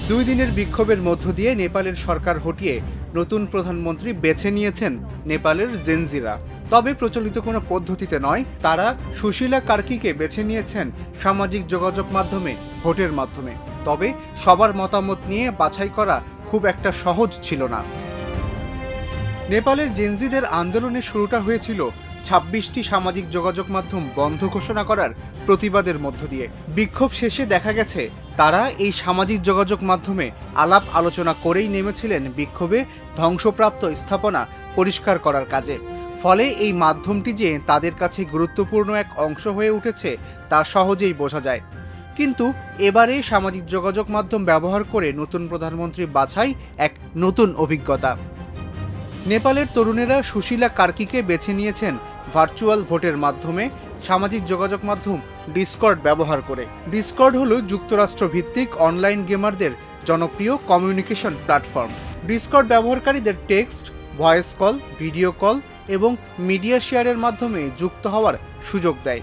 দুই দিনের বিক্ষোভের মধ্য দিয়ে নেপালের সরকার হটিয়ে নতুন প্রধানমন্ত্রী বেছে নিয়েছেন নেপালের জেনজিরা। তবে প্রচলিত কোনো পদ্ধতিতে নয়, তারা সুশীলা কার্কিকে বেছে নিয়েছেন সামাজিক যোগাযোগ মাধ্যমে, ভোটের মাধ্যমে। তবে সবার মতামত নিয়ে বাছাই করা খুব একটা সহজ ছিল না। নেপালের জেনজিদের আন্দোলনের শুরুটা হয়েছিল ২৬টি সামাজিক যোগাযোগ মাধ্যম বন্ধ ঘোষণা করার প্রতিবাদের মধ্য দিয়ে। বিক্ষোভ শেষে দেখা গেছে তারা এই সামাজিক যোগাযোগ মাধ্যমে আলাপ আলোচনা করেই নেমেছিলেন বিক্ষোভে ধ্বংসপ্রাপ্ত স্থাপনা পরিষ্কার করার কাজে। ফলে এই মাধ্যমটি যে তাদের কাছে গুরুত্বপূর্ণ এক অংশ হয়ে উঠেছে তা সহজেই বোঝা যায়। কিন্তু এবারে সামাজিক যোগাযোগ মাধ্যম ব্যবহার করে নতুন প্রধানমন্ত্রী বাছাই এক নতুন অভিজ্ঞতা। নেপালের তরুণেরা সুশীলা কার্কিকে বেছে নিয়েছেন ভার্চুয়াল ভোটের মাধ্যমে, সামাজিক যোগাযোগ মাধ্যম ডিসকর্ড ব্যবহার করে। ডিসকর্ড হলো যুক্তরাষ্ট্র ভিত্তিক অনলাইন গেমারদের জনপ্রিয় কমিউনিকেশন প্ল্যাটফর্ম। ডিসকর্ড ব্যবহারকারীদের text, voice call, video call এবং মিডিয়া শেয়ারের মাধ্যমে যুক্ত হওয়ার সুযোগ দেয়।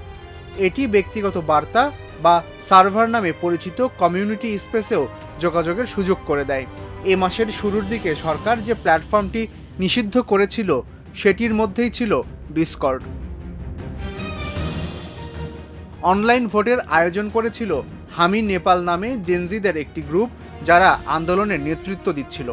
এটি ব্যক্তিগত বার্তা বা সার্ভার নামে পরিচিত কমিউনিটি স্পেসেও যোগাযোগের সুযোগ করে দেয়। এ মাসের শুরুর দিকে সরকার যে প্ল্যাটফর্মটি নিষিদ্ধ করেছিল সেটির মধ্যেই ছিল ডিসকর্ড। অনলাইন ভোটের আয়োজন করেছিল হামি নেপাল নামে জেনজিদের একটি গ্রুপ, যারা আন্দোলনের নেতৃত্ব দিচ্ছিল।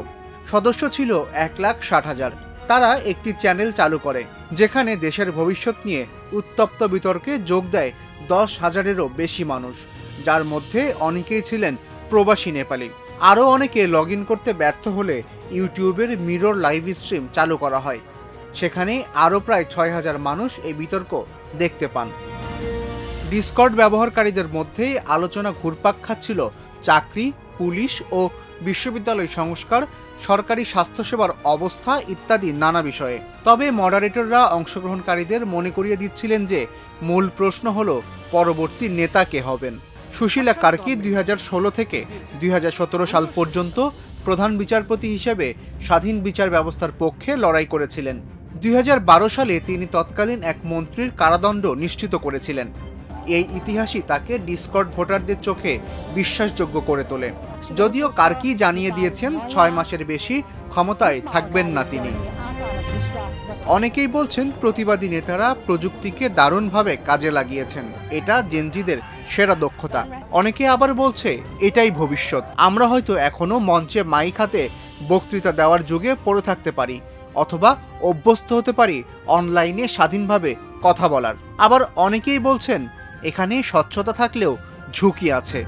সদস্য ছিল 1,60,000। তারা একটি চ্যানেল চালু করে যেখানে দেশের ভবিষ্যৎ নিয়ে উত্তপ্ত বিতর্কে যোগ দেয় 10,000-এরও বেশি মানুষ, যার মধ্যে অনেকেই ছিলেন প্রবাসী নেপালি। আরও অনেকে লগ ইন করতে ব্যর্থ হলে ইউটিউবের মিরর লাইভ স্ট্রিম চালু করা হয়। সেখানে আরও প্রায় 6,000 মানুষ এই বিতর্ক দেখতে পান। ডিসকর্ড ব্যবহারকারীদের মধ্যে আলোচনা ঘুরপাক খাচ্ছিল চাকরি, পুলিশ ও বিশ্ববিদ্যালয় সংস্কার, সরকারি স্বাস্থ্যসেবার অবস্থা ইত্যাদি নানা বিষয়ে। তবে মডারেটররা অংশগ্রহণকারীদের মনে করিয়ে দিচ্ছিলেন যে মূল প্রশ্ন হলো পরবর্তী নেতা কে হবেন। সুশীলা কার্কি 2016 থেকে 2017 সাল পর্যন্ত প্রধান বিচারপতি হিসেবে স্বাধীন বিচার ব্যবস্থার পক্ষে লড়াই করেছিলেন। 2012 সালে তিনি তৎকালীন এক মন্ত্রীর কারাদণ্ড নিশ্চিত করেছিলেন। এই ইতিহাসই তাকে ডিসকর্ড ভোটারদের চোখে বিশ্বাসযোগ্য করে তোলে। যদিও কার্কি জানিয়ে দিয়েছেন 6 মাসের বেশি ক্ষমতায় থাকবেন না তিনি। অনেকেই বলছেন প্রতিবাদী নেতারা প্রযুক্তিকে দারুণভাবে কাজে লাগিয়েছেন, এটা জেনজিদের সেরা দক্ষতা। অনেকে আবার বলছে এটাই ভবিষ্যৎ। আমরা হয়তো এখনো মঞ্চে মাইক হাতে বক্তৃতা দেওয়ার যুগে পড়ে থাকতে পারি, অথবা অভ্যস্ত হতে পারি অনলাইনে স্বাধীনভাবে কথা বলার। আবার অনেকেই বলছেন এখানে স্বচ্ছতা থাকলেও ঝুঁকি আছে।